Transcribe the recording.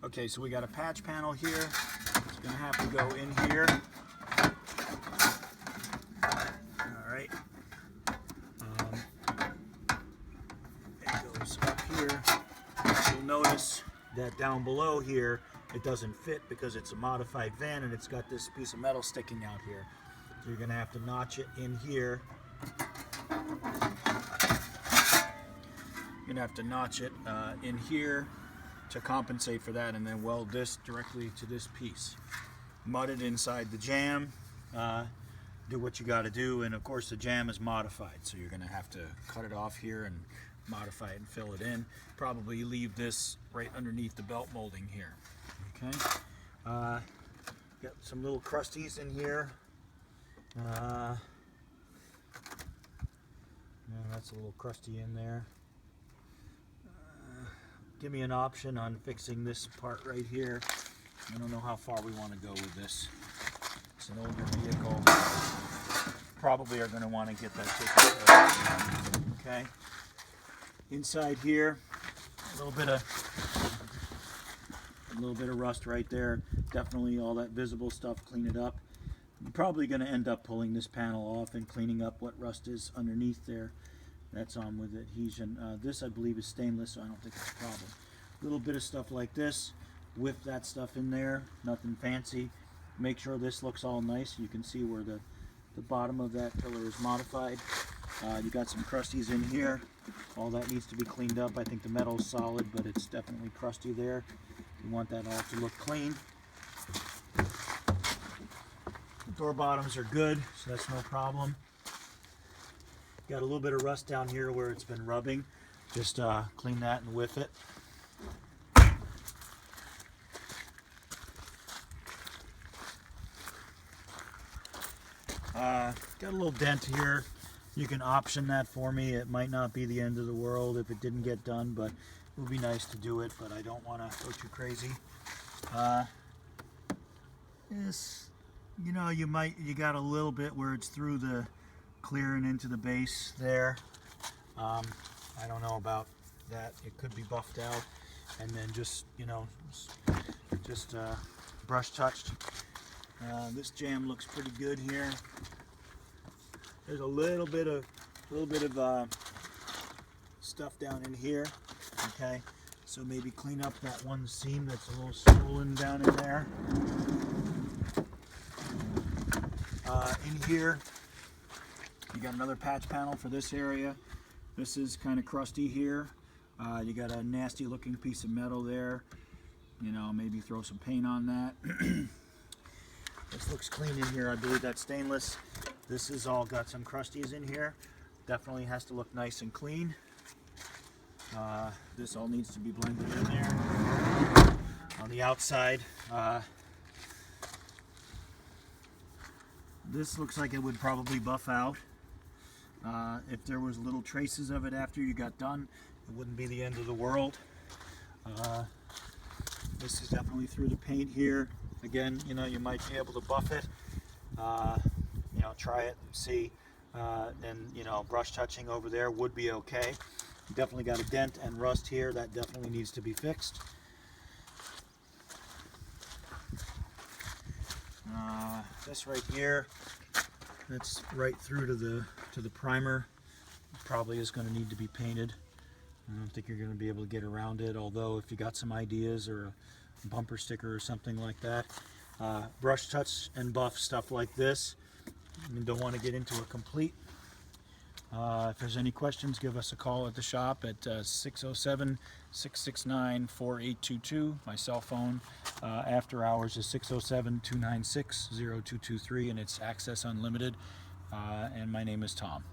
Okay, so we got a patch panel here. It's going to have to go in here. Alright. It goes up here. You'll notice that down below here it doesn't fit because it's a modified van and it's got this piece of metal sticking out here. So you're going to have to notch it in here. You're going to have to notch it in here to compensate for that, and then weld this directly to this piece. Mud it inside the jam, do what you got to do, and of course the jam is modified, so you're going to have to cut it off here and modify it and fill it in. Probably leave this right underneath the belt molding here. Okay, got some little crusties in here. Yeah, that's a little crusty in there. Give me an option on fixing this part right here. I don't know how far we want to go with this. It's an older vehicle. Probably are going to want to get that taken care of. Okay. Inside here, a little bit of rust right there. Definitely all that visible stuff. Clean it up. I'm probably going to end up pulling this panel off and cleaning up what rust is underneath there. That's on with adhesion. This I believe is stainless, so I don't think it's a problem. A little bit of stuff like this, whip that stuff in there, nothing fancy. Make sure this looks all nice. You can see where the bottom of that pillar is modified. You got some crusties in here. All that needs to be cleaned up. I think the metal is solid, but it's definitely crusty there. You want that all to look clean. The door bottoms are good, so that's no problem. Got a little bit of rust down here where it's been rubbing. Just clean that and whip it. Got a little dent here. You can option that for me. It might not be the end of the world if it didn't get done, but it would be nice to do it, but I don't want to go too crazy. This, you know, you got a little bit where it's through the clear and into the base there. I don't know about that. It could be buffed out and then just, you know, just brush touched. This jam looks pretty good here. There's a little bit of stuff down in here. Okay, so maybe clean up that one seam that's a little swollen down in there. In here, you got another patch panel for this area. This is kind of crusty here. You got a nasty looking piece of metal there. You know, maybe throw some paint on that. This looks clean in here. I believe that's stainless. This has all got some crusties in here. Definitely has to look nice and clean. This all needs to be blended in there. On the outside, this looks like it would probably buff out. If there was little traces of it after you got done, it wouldn't be the end of the world. This is definitely through the paint here. Again, you know, you might be able to buff it. You know, try it and see. And, you know, brush touching over there would be okay. You definitely got a dent and rust here. That definitely needs to be fixed. This right here, that's right through to the primer. Probably is going to need to be painted. I don't think you're going to be able to get around it, although if you got some ideas or a bumper sticker or something like that. Brush touch and buff stuff like this. You don't want to get into a complete. If there's any questions, give us a call at the shop at 607-669-4822. My cell phone after hours is 607-296-0223, and it's access unlimited. And my name is Tom.